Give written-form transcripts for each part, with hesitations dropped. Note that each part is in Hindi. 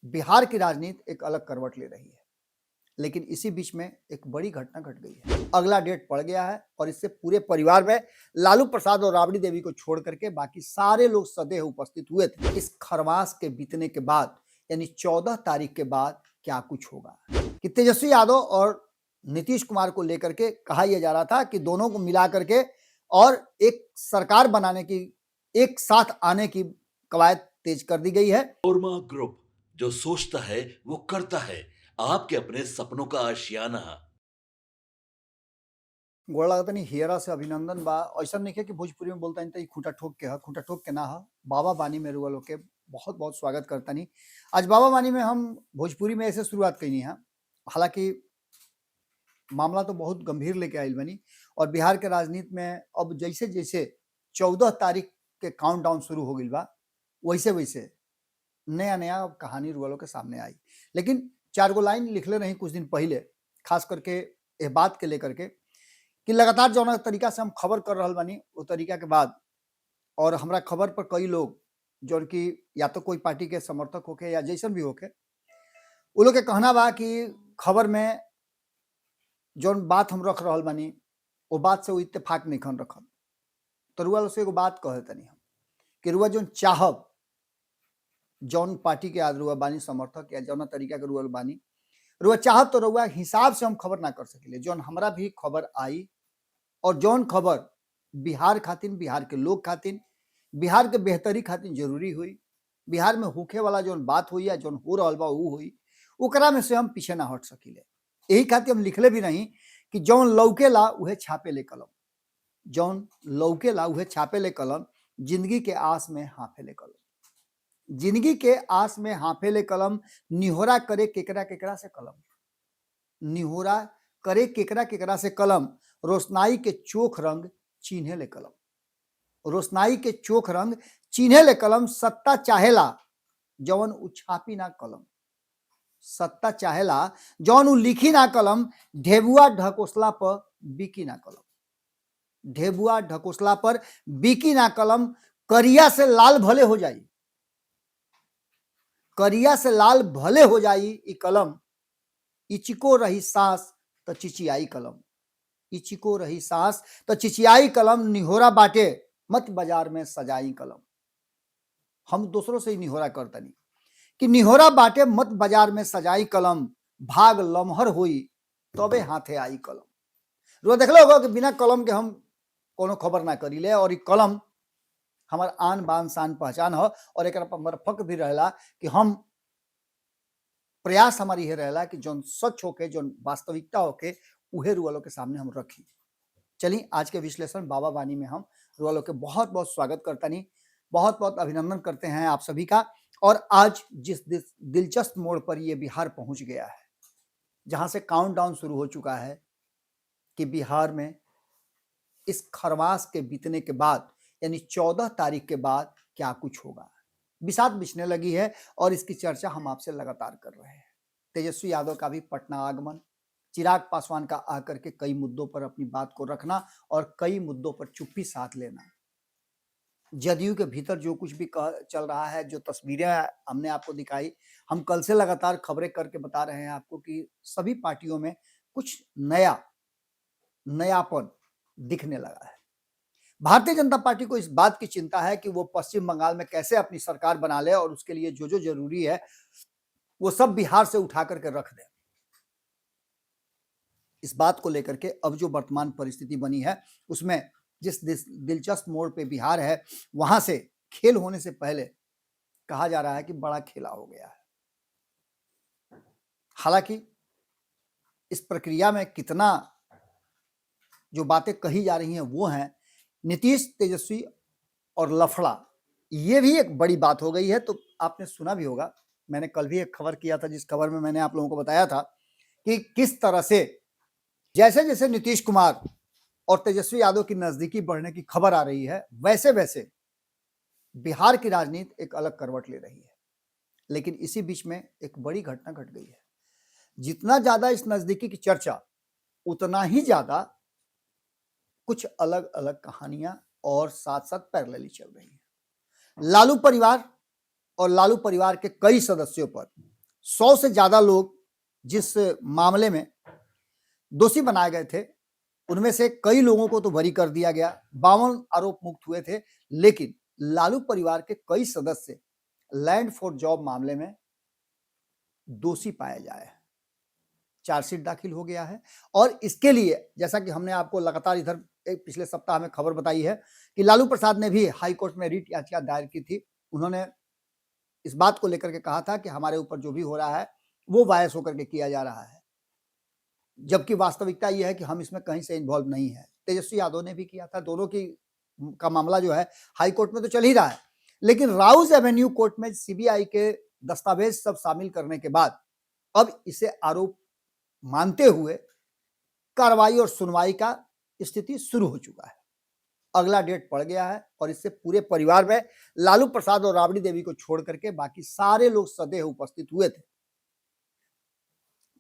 बिहार की राजनीति एक अलग करवट ले रही है, लेकिन इसी बीच में एक बड़ी घटना घट गई है। अगला डेट पड़ गया है और इससे पूरे परिवार में लालू प्रसाद और राबड़ी देवी को छोड़ करके बाकी सारे लोग सदैव उपस्थित हुए थे। इस खरमास के बीतने के बाद यानी 14 तारीख के बाद क्या कुछ होगा कि तेजस्वी यादव और नीतीश कुमार को लेकर के कहा यह जा रहा था कि दोनों को मिला करके और एक सरकार बनाने की, एक साथ आने की कवायद तेज कर दी गई है। ओरमा ग्रुप, जो सोचता है वो करता है। आपके अपने सपनों का आशियाना। गोड़ लागतनी हियरा से अभिनंदन बा। ऐसा नहीं है कि भोजपुरी में बोलता नहीं खूंटा ठोक के खूंटा ठोक के ना हा। बाबा बानी में रुआ लोग के बहुत बहुत स्वागत करता नहीं। आज बाबा बानी में हम भोजपुरी में ऐसे शुरुआत कही है। हालांकि मामला तो बहुत गंभीर लेके आयल बनी और बिहार के राजनीति में अब जैसे जैसे 14 तारीख के काउंटडाउन शुरू हो गई बा, वैसे वैसे नया नया कहानी रुआ लोग के सामने आई। लेकिन 4 गो लाइन लिखले रही कुछ दिन पहले, खास करके ये बात के लेकर के कि लगातार जौन तरीका से हम खबर कर रहल बानी वो तरीका के बाद और हमरा खबर पर कई लोग जौन की या तो कोई पार्टी के समर्थक होके या जैसन भी होके, वो लोग के कहना बा कि खबर में जौन बात हम रख रहल बानी वो बात से वो इत्तेफाक नहीं खन रखल। तो रुआ लोग से एगो बात कहे तनी हम कि रुआ जौन चाहब, जौन पार्टी के आज रुआ बानी समर्थक या जौन तरीका के रुआ बानी, रुआ चाहब तो रुआ हिसाब से हम खबर ना कर सकिले। जौन हमरा भी खबर आई और जौन खबर बिहार खातिन, बिहार के लोग खातिन, बिहार के बेहतरी खातिन जरूरी हुई, बिहार में होखे वाला जौन बात हुई या जौन हो रहल बा ऊ हुई, ओकरा में से हम पीछे ना हट सकिले। यही खातिर हम लिखले भी नहीं कि जौन लौकेला उहे छापे ले कलम, जौन लौकेला उहे छापे ले कलम, जिंदगी के आस में हाफे ले कलम, जिंदगी के आस में हाफे ले कलम, निहोरा करे केकरा केकरा से कलम, निहोरा करे केकरा केकरा से कलम, रोशनाई के चोख रंग चिन्हे ले कलम, रोशनाई के चोख रंग चिन्हे ले कलम, सत्ता चाहेला जौन उ छापी ना कलम, सत्ता चाहेला जौन उ लिखी ना कलम, ढेबुआ ढकोसला पर बिकी ना कलम, ढेबुआ ढकोसला पर बिकी ना कलम, करिया से लाल भले हो जाई, करिया से लाल भले हो जाई ई कलम, इचिको रही सांस तो चिचियाई कलम, इचिको रही सांस तो चिचियाई कलम, निहोरा बाटे मत बाजार में सजाई कलम। हम दूसरों से ही निहोरा करतनी कि निहोरा बाटे मत बाजार में सजाई कलम, भाग लमहर हुई तबे हाथे आई कलम। रो देखलो होगा कि बिना कलम के हम कोनो खबर ना करी ले और ई कलम हमार आन बान शान पहचान हो और एक पर फक भी रहला कि हम प्रयास हमारी ये रहेला कि जौन सच होके, जौन वास्तविकता होके उहे रुआलों के सामने हम रखी। चलिए आज के विश्लेषण बाबा बानी में हम रुआलों के बहुत बहुत स्वागत करता नहीं, बहुत बहुत अभिनंदन करते हैं आप सभी का। और आज जिस दिलचस्प मोड़ पर ये बिहार पहुंच गया है, जहां से काउंटडाउन शुरू हो चुका है कि बिहार में इस खरमास के बीतने के बाद यानी 14 तारीख के बाद क्या कुछ होगा, बिसात बिछने लगी है और इसकी चर्चा हम आपसे लगातार कर रहे हैं। तेजस्वी यादव का भी पटना आगमन, चिराग पासवान का आकर के कई मुद्दों पर अपनी बात को रखना और कई मुद्दों पर चुप्पी साध लेना, जदयू के भीतर जो कुछ भी चल रहा है, जो तस्वीरें हमने आपको दिखाई, हम कल से लगातार खबरें करके बता रहे हैं आपको कि सभी पार्टियों में कुछ नयापन दिखने लगा है। भारतीय जनता पार्टी को इस बात की चिंता है कि वो पश्चिम बंगाल में कैसे अपनी सरकार बना ले और उसके लिए जो जो जरूरी है वो सब बिहार से उठा करके रख दे। इस बात को लेकर के अब जो वर्तमान परिस्थिति बनी है उसमें जिस दिलचस्प मोड़ पे बिहार है, वहां से खेल होने से पहले कहा जा रहा है कि बड़ा खेला हो गया है। हालांकि इस प्रक्रिया में कितना जो बातें कही जा रही हैं वो हैं नीतीश, तेजस्वी और लफड़ा, ये भी एक बड़ी बात हो गई है। तो आपने सुना भी होगा, मैंने कल भी एक खबर किया था जिस खबर में मैंने आप लोगों को बताया था कि किस तरह से जैसे जैसे नीतीश कुमार और तेजस्वी यादव की नजदीकी बढ़ने की खबर आ रही है, वैसे वैसे बिहार की राजनीति एक अलग करवट ले रही है। लेकिन इसी बीच में एक बड़ी घटना घट गई है। जितना ज्यादा इस नजदीकी की चर्चा, उतना ही ज्यादा कुछ अलग अलग कहानियां और साथ साथ पैरेलली चल रही हैं। लालू परिवार और लालू परिवार के कई सदस्यों पर 100 से ज्यादा लोग जिस मामले में दोषी बनाए गए थे, उनमें से कई लोगों को तो बरी कर दिया गया, 52 आरोप मुक्त हुए थे, लेकिन लालू परिवार के कई सदस्य लैंड फॉर जॉब मामले में दोषी पाए जाए हैं। चार्जशीट दाखिल हो गया है और इसके लिए जैसा कि हमने आपको लगातार इधर पिछले सप्ताह में खबर बताई है कि लालू प्रसाद ने भी हाई कोर्ट में रिट याचिका दायर की थी। उन्होंने इस बात को लेकर के कहा था कि हमारे ऊपर जो भी हो रहा है वो बायस होकर के किया जा रहा है, जबकि वास्तविकता यह है कि हम इसमें कहीं से इन्वॉल्व नहीं है। तेजस्वी यादव ने भी किया था। दोनों की का मामला जो है हाई कोर्ट में तो चल ही रहा है, लेकिन राउज एवेन्यू कोर्ट में सीबीआई के दस्तावेज सब शामिल करने के बाद अब इसे आरोप मानते हुए कार्रवाई और सुनवाई का स्थिति शुरू हो चुका है। अगला डेट पड़ गया है और इससे पूरे परिवार में लालू प्रसाद और राबड़ी देवी को छोड़ करके बाकी सारे लोग सदैव उपस्थित हुए थे।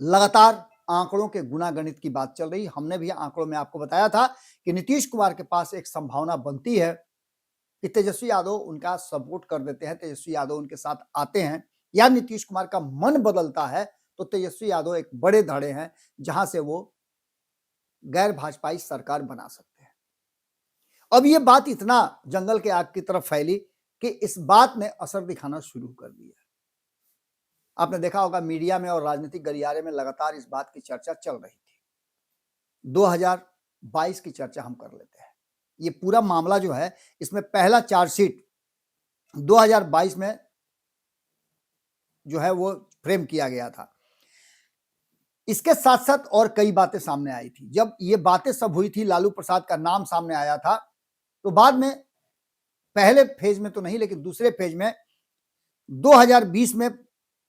लगातार आंकड़ों के गुणागणित की बात चल रही। हमने भी आंकड़ों में आपको बताया था कि नीतीश कुमार के पास एक संभावना बनती है कि तेजस्वी यादव उनका सपोर्ट कर देते हैं, तेजस्वी यादव उनके साथ आते हैं, या नीतीश कुमार का मन बदलता है तो तेजस्वी यादव एक बड़े धड़े हैं जहां से वो गैर भाजपाई सरकार बना सकते हैं। अब ये बात इतना जंगल के आग की तरफ फैली कि इस बात ने असर दिखाना शुरू कर दिया। आपने देखा होगा मीडिया में और राजनीतिक गलियारे में लगातार इस बात की चर्चा चल रही थी। 2022 की चर्चा हम कर लेते हैं। ये पूरा मामला जो है, इसमें पहला चार्जशीट 2022 में जो है वो फ्रेम किया गया था। इसके साथ साथ और कई बातें सामने आई थी। जब ये बातें सब हुई थी, लालू प्रसाद का नाम सामने आया था, तो बाद में पहले फेज में तो नहीं लेकिन दूसरे फेज में 2020 में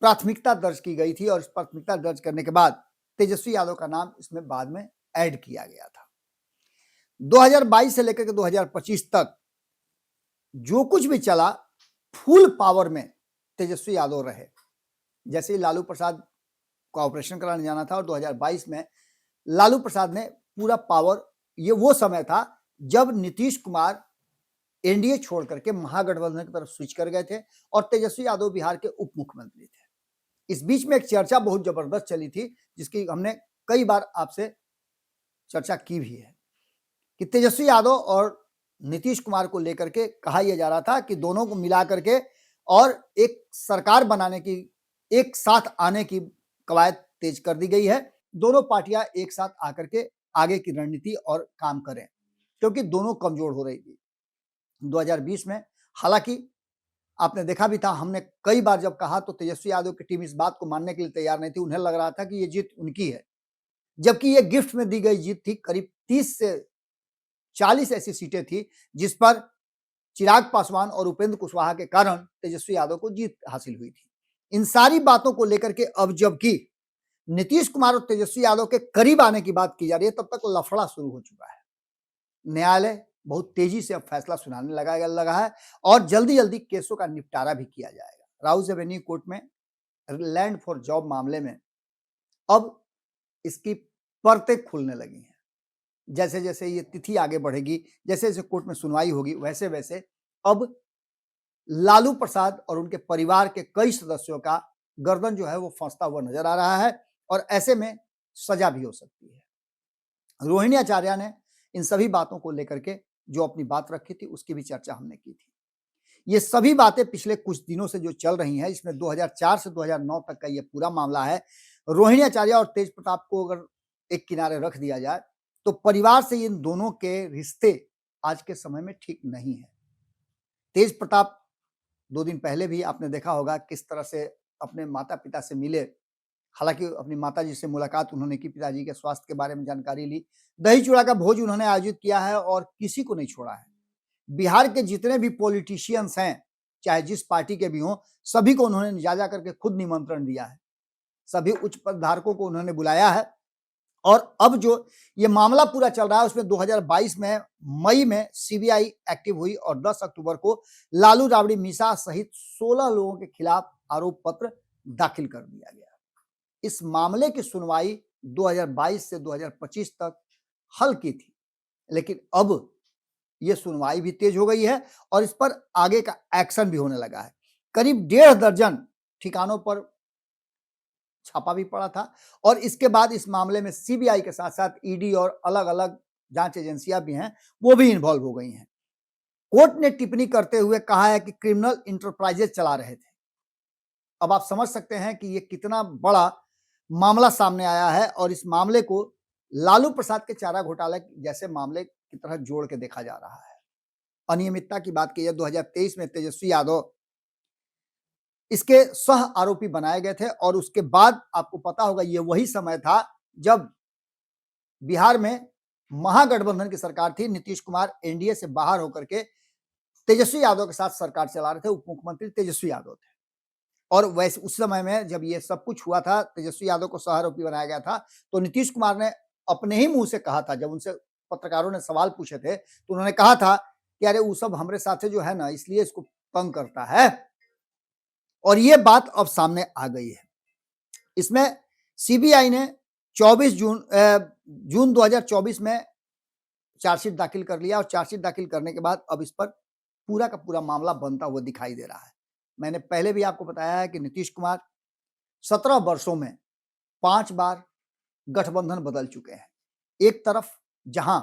प्राथमिकता दर्ज की गई थी और इस प्राथमिकता दर्ज करने के बाद तेजस्वी यादव का नाम इसमें बाद में ऐड किया गया था। 2022 से लेकर के 2025 तक जो कुछ भी चला, फुल पावर में तेजस्वी यादव रहे। जैसे ही लालू प्रसाद को ऑपरेशन कराने जाना था और 2022 में लालू प्रसाद ने पूरा पावर, ये वो समय था जब नीतीश कुमार एनडीए छोड़ करके महागठबंधन की तरफ स्विच कर गए थे और तेजस्वी यादव बिहार के उप मुख्यमंत्री थे। इस बीच में एक चर्चा बहुत जबरदस्त चली थी जिसकी हमने कई बार आपसे चर्चा की भी है कि तेजस्वी यादव और नीतीश कुमार को लेकर के कहा यह जा रहा था कि दोनों को मिला करके और एक सरकार बनाने की, एक साथ आने की कवायद तेज कर दी गई है। दोनों पार्टियां एक साथ आकर के आगे की रणनीति और काम करें, क्योंकि दोनों कमजोर हो रही थी 2020 में। हालांकि आपने देखा भी था, हमने कई बार जब कहा तो तेजस्वी यादव की टीम इस बात को मानने के लिए तैयार नहीं थी। उन्हें लग रहा था कि ये जीत उनकी है, जबकि ये गिफ्ट में दी गई जीत थी। करीब 30 से 40 ऐसी सीटें थी जिस पर चिराग पासवान और उपेंद्र कुशवाहा के कारण तेजस्वी यादव को जीत हासिल हुई थी। इन सारी बातों को लेकर के अब जबकि नीतीश कुमार और तेजस्वी यादव के करीब आने की बात की जा रही है, तब तक लफड़ा शुरू हो चुका है। न्यायालय बहुत तेजी से अब फैसला सुनाने लगा है और जल्दी जल्दी केसों का निपटारा भी किया जाएगा। राउज एवेन्यू कोर्ट में लैंड फॉर जॉब मामले में अब इसकी परतें खुलने लगी हैं। जैसे जैसे ये तिथि आगे बढ़ेगी, जैसे जैसे कोर्ट में सुनवाई होगी, वैसे वैसे अब लालू प्रसाद और उनके परिवार के कई सदस्यों का गर्दन जो है वो फंसता हुआ नजर आ रहा है और ऐसे में सजा भी हो सकती है। रोहिणी आचार्य ने इन सभी बातों को लेकर के जो अपनी बात रखी थी उसकी भी चर्चा हमने की थी। ये सभी बातें पिछले कुछ दिनों से जो चल रही हैं, इसमें 2004 से 2009 तक का ये पूरा मामला है। रोहिणी आचार्य और तेज प्रताप को अगर एक किनारे रख दिया जाए तो परिवार से इन दोनों के रिश्ते आज के समय में ठीक नहीं है। तेज प्रताप 2 दिन पहले भी आपने देखा होगा किस तरह से अपने माता पिता से मिले। हालांकि अपनी माताजी से मुलाकात उन्होंने की, पिताजी के स्वास्थ्य के बारे में जानकारी ली, दही चूड़ा का भोज उन्होंने आयोजित किया है और किसी को नहीं छोड़ा है। बिहार के जितने भी पॉलिटिशियंस हैं, चाहे जिस पार्टी के भी हों, सभी को उन्होंने जा करके खुद निमंत्रण दिया है। सभी उच्च पदधारकों को उन्होंने बुलाया है और अब जो ये मामला पूरा चल रहा है उसमें 2022 में मई में सीबीआई एक्टिव हुई और 10 अक्टूबर को लालू राबड़ी मीसा सहित 16 लोगों के खिलाफ आरोप पत्र दाखिल कर दिया गया। इस मामले की सुनवाई 2022 से 2025 तक हल की थी, लेकिन अब यह सुनवाई भी तेज हो गई है और इस पर आगे का एक्शन भी होने लगा है। करीब 1.5 दर्जन ठिकानों पर छापा भी पड़ा था और इसके बाद इस मामले में सीबीआई के साथ साथ ईडी और अलग-अलग जांच एजेंसियां भी हैं, वो भी इन्वॉल्व हो गई हैं। कोर्ट ने टिप्पणी करते हुए कहा है कि क्रिमिनल इंटरप्राइजेज चला रहे थे। अब आप समझ सकते हैं कि ये कितना बड़ा मामला सामने आया है और इस मामले को लालू प्रसाद के चारा घोटाला जैसे मामले की तरह जोड़ के देखा जा रहा है। अनियमितता की बात की है, 2023 में तेजस्वी यादव इसके सह आरोपी बनाए गए थे और उसके बाद आपको पता होगा ये वही समय था जब बिहार में महागठबंधन की सरकार थी। नीतीश कुमार एनडीए से बाहर होकर के तेजस्वी यादव के साथ सरकार चला रहे थे। उप मुख्यमंत्री तेजस्वी यादव थे और वैसे उस समय में जब ये सब कुछ हुआ था, तेजस्वी यादव को सह आरोपी बनाया गया था, तो नीतीश कुमार ने अपने ही मुंह से कहा था, जब उनसे पत्रकारों ने सवाल पूछे थे तो उन्होंने कहा था कि अरे वो सब हमारे साथ जो है ना, इसलिए इसको तंग करता है। और ये बात अब सामने आ गई है। इसमें सीबीआई ने 24 जून 2024 में चार्जशीट दाखिल कर लिया और चार्जशीट दाखिल करने के बाद अब इस पर पूरा का पूरा मामला बनता हुआ दिखाई दे रहा है। मैंने पहले भी आपको बताया है कि नीतीश कुमार 17 वर्षों में 5 बार गठबंधन बदल चुके हैं। एक तरफ जहां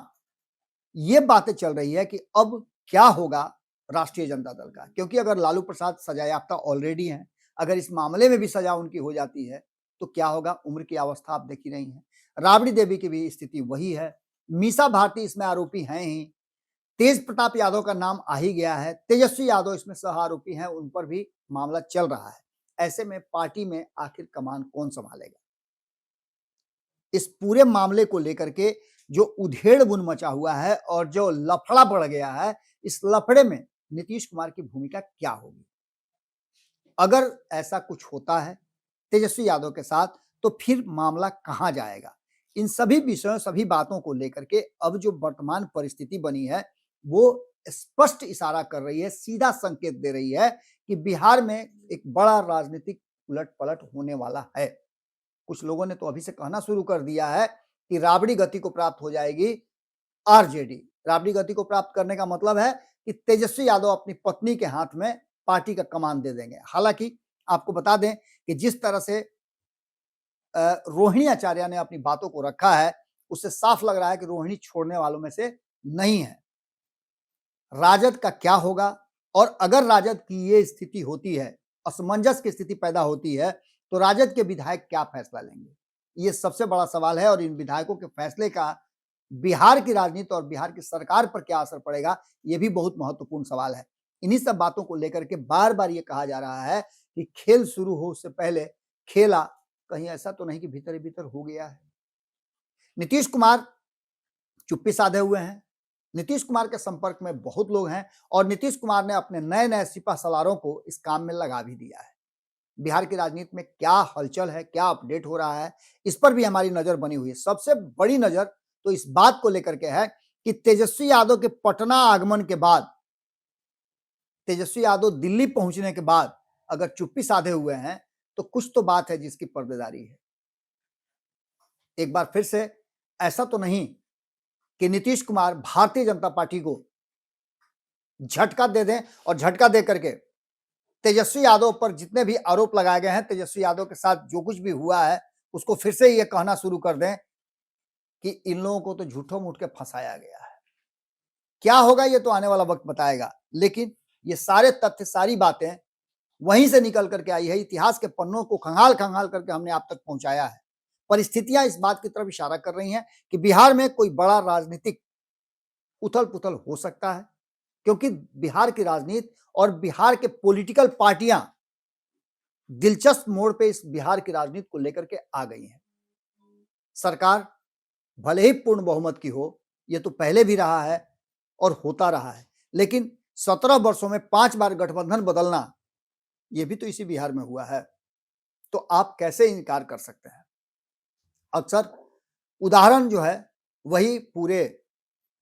ये बातें चल रही है कि अब क्या होगा राष्ट्रीय जनता दल का, क्योंकि अगर लालू प्रसाद सजायाफ्ता ऑलरेडी हैं, अगर इस मामले में भी सजा उनकी हो जाती है तो क्या होगा, उम्र की अवस्था आप देख ही रही हैं। राबड़ी देवी की भी स्थिति वही है, मीसा भारती इसमें आरोपी हैं ही, तेज प्रताप यादव का नाम आ ही गया है, तेजस्वी यादव इसमें सह आरोपी हैं, उन पर भी मामला चल रहा है। ऐसे में पार्टी में आखिर कमान कौन संभालेगा? इस पूरे मामले को लेकर के जो उधेड़-बुन मचा हुआ है और जो लफड़ा बढ़ गया है, इस लफड़े में नीतीश कुमार की भूमिका क्या होगी? अगर ऐसा कुछ होता है तेजस्वी यादव के साथ, तो फिर मामला कहां जाएगा? इन सभी विषयों, सभी बातों को लेकर के अब जो वर्तमान परिस्थिति बनी है, वो स्पष्ट इशारा कर रही है, सीधा संकेत दे रही है कि बिहार में एक बड़ा राजनीतिक उलट-पलट होने वाला है। कुछ लोगों ने तो अभी से कहना शुरू कर दिया है कि राबड़ी गति को प्राप्त हो जाएगी आरजेडी। राबड़ी गति को प्राप्त करने का मतलब है कि तेजस्वी यादव अपनी पत्नी के हाथ में पार्टी का कमान दे देंगे। हालांकि आपको बता दें कि जिस तरह से रोहिणी आचार्य ने अपनी बातों को रखा है, उससे साफ लग रहा है कि रोहिणी छोड़ने वालों में से नहीं है। राजद का क्या होगा, और अगर राजद की ये स्थिति होती है, असमंजस की स्थिति पैदा होती है, तो राजद के विधायक क्या फैसला लेंगे? ये सबसे बड़ा सवाल है और इन विधायकों के फैसले का बिहार की राजनीति और बिहार की सरकार पर क्या असर पड़ेगा, ये भी बहुत महत्वपूर्ण सवाल है। इन्हीं सब बातों को लेकर के बार-बार ये कहा जा रहा है कि खेल शुरू हो उससे पहले खेला कहीं ऐसा तो नहीं कि भीतर ही भीतर हो गया है। नीतीश कुमार चुप्पी साधे हुए हैं। नीतीश कुमार के संपर्क में बहुत लोग हैं और नीतीश कुमार ने अपने नए-नए सिपह सलारों को इस काम में लगा भी दिया है। बिहार की राजनीति में क्या हलचल है, क्या अपडेट हो रहा है, इस पर भी हमारी नजर बनी हुई है। सबसे बड़ी नजर तो इस बात को लेकर के है कि तेजस्वी यादव के पटना आगमन के बाद, तेजस्वी यादव दिल्ली पहुंचने के बाद अगर चुप्पी साधे हुए हैं, तो कुछ तो बात है जिसकी पर्देदारी है। एक बार फिर से ऐसा तो नहीं कि नीतीश कुमार भारतीय जनता पार्टी को झटका दे दें और झटका दे करके तेजस्वी यादव पर जितने भी आरोप लगाए गए हैं, तेजस्वी यादव के साथ जो कुछ भी हुआ है, उसको फिर से ये कहना शुरू कर दें कि इन लोगों को तो झूठों मूठ के फंसाया गया है। क्या होगा ये तो आने वाला वक्त बताएगा, लेकिन ये सारे तथ्य, सारी बातें वहीं से निकल करके आई है। इतिहास के पन्नों को खंगाल-खंगाल करके हमने आप तक पहुंचाया है। परिस्थितियां इस बात की तरफ इशारा कर रही हैं कि बिहार में कोई बड़ा राजनीतिक उथल-पुथल हो सकता है, क्योंकि बिहार की राजनीति और बिहार के पॉलिटिकल पार्टियां दिलचस्प मोड़ पे इस बिहार की राजनीति को लेकर के आ गई हैं। सरकार भले ही पूर्ण बहुमत की हो, ये तो पहले भी रहा है और होता रहा है, लेकिन 17 वर्षों में 5 बार गठबंधन बदलना, ये भी तो इसी बिहार में हुआ है। तो आप कैसे इनकार कर सकते हैं? अक्सर उदाहरण जो है वही पूरे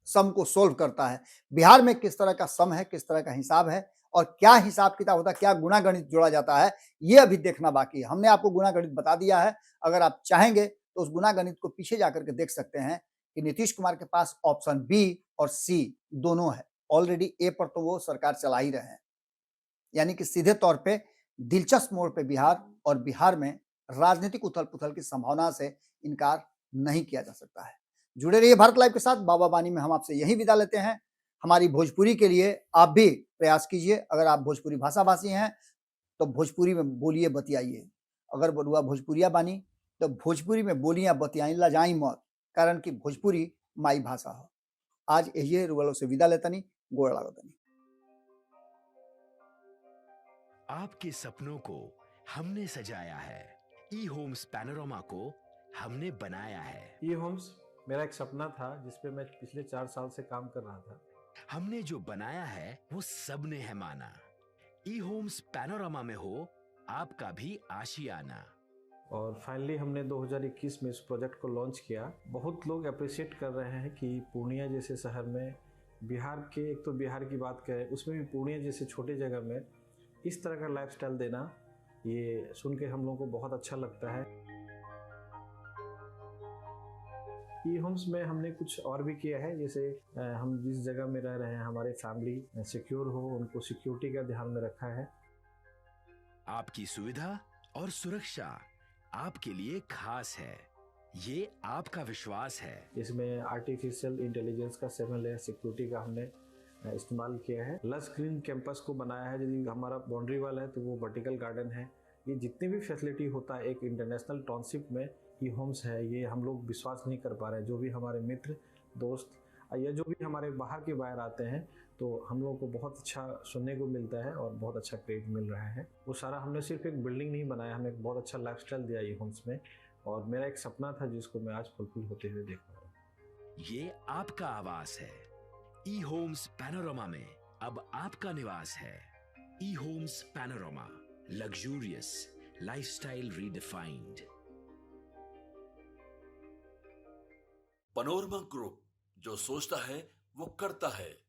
सम को सोल्व करता है। बिहार में किस तरह का सम है, किस तरह का हिसाब है और क्या हिसाब किताब होता है, क्या गुणा गणित जोड़ा जाता है, ये अभी देखना बाकी है। हमने आपको गुणा गणित बता दिया है। अगर आप चाहेंगे तो उस गुणा गणित को पीछे जाकर के देख सकते हैं कि नीतीश कुमार के पास ऑप्शन बी और सी दोनों है। ऑलरेडी ए पर तो वो सरकार चला ही रहे हैं, यानी कि सीधे तौर पे दिलचस्प मोड़ पे बिहार और बिहार में राजनीतिक उथल पुथल की संभावना से इनकार नहीं किया जा सकता है। जुड़े रहिए भारत लाइव के साथ। बाबा वानी में हम आपसे यही विदा लेते हैं। हमारी भोजपुरी के लिए आप भी प्रयास कीजिए। अगर आप भोजपुरी भाषा भाषी हैं तो भोजपुरी में बोलिए, बतियाइए। अगर बरुआ भोजपुरिया बानी तो भोजपुरी में बोलियां बतियाई, लजाई मत, कारण कि भोजपुरी माई भाषा है। आज यही रुगलों से विदा लेतनी, गोड़ लागतनी। आपके सपनों को हमने सजाया है, ई होम्स पैनोरामा को हमने बनाया है। ई होम्स मेरा एक सपना था जिस पे मैं पिछले 4 साल से काम कर रहा था। हमने जो बनाया है वो सबने है माना। ई होम्स पैनोरामा में हो आपका भी आशियाना। और फाइनली हमने 2021 में इस प्रोजेक्ट को लॉन्च किया। बहुत लोग अप्रिशिएट कर रहे हैं कि पूर्णिया जैसे शहर में, बिहार के, एक तो बिहार की बात करें उसमें भी पूर्णिया जैसे छोटे जगह में इस तरह का लाइफस्टाइल देना, ये सुन के हम लोगों को बहुत अच्छा लगता है। ई होम्स में हमने कुछ और भी किया है, जैसे हम जिस जगह में रह रहे हैं हमारे फैमिली सिक्योर हो, उनको सिक्योरिटी का ध्यान में रखा है। आपकी सुविधा और सुरक्षा आपके लिए खास है, ये आपका विश्वास है। इसमें आर्टिफिशियल इंटेलिजेंस का 7 लेयर सिक्योरिटी का हमने इस्तेमाल किया है। लस ग्रीन कैंपस को बनाया है। यदि हमारा बाउंड्री वाल है तो वो वर्टिकल गार्डन है। ये जितनी भी फैसिलिटी होता है एक इंटरनेशनल टाउनशिप में ई होम्स है, ये हम लोग विश्वास नहीं कर पा रहे हैं। जो भी हमारे मित्र, दोस्त या जो भी हमारे बाहर के बाहर आते हैं तो हम लोगों को बहुत अच्छा सुनने को मिलता है और बहुत अच्छा क्रेडिट मिल रहा है। वो सारा हमने सिर्फ एक बिल्डिंग नहीं बनाया, हमें एक बहुत अच्छा लाइफस्टाइल दिया ई होम्स में, और मेरा एक सपना था जिसको मैं आज फुलफिल होते हुए देख रहा हूँ। ये आपका आवास है। ई होम्स पैनोरामा में अब आपका निवास है। E Homes Panorama, luxurious lifestyle redefined. Panorama group, जो सोचता है वो करता है।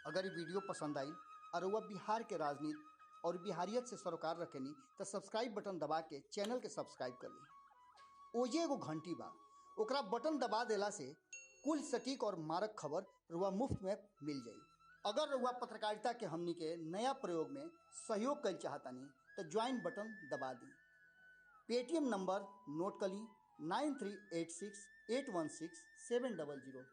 अगर ये वीडियो पसंद आई और वह बिहार के राजनीति और बिहारियत से सरोकार रखेनी तो सब्सक्राइब बटन दबा के चैनल के सब्सक्राइब कर ली। ओजे एगो घंटी बा, ओकरा बटन दबा देला से कुल सटीक और मारक खबर रुआ मुफ्त में मिल जाई। अगर रुआ पत्रकारिता के हमनी के नया प्रयोग में सहयोग कर चाहतानी तो ज्वाइन बटन दबा दी। पेटीएम नंबर नोट कर ली 9386816700।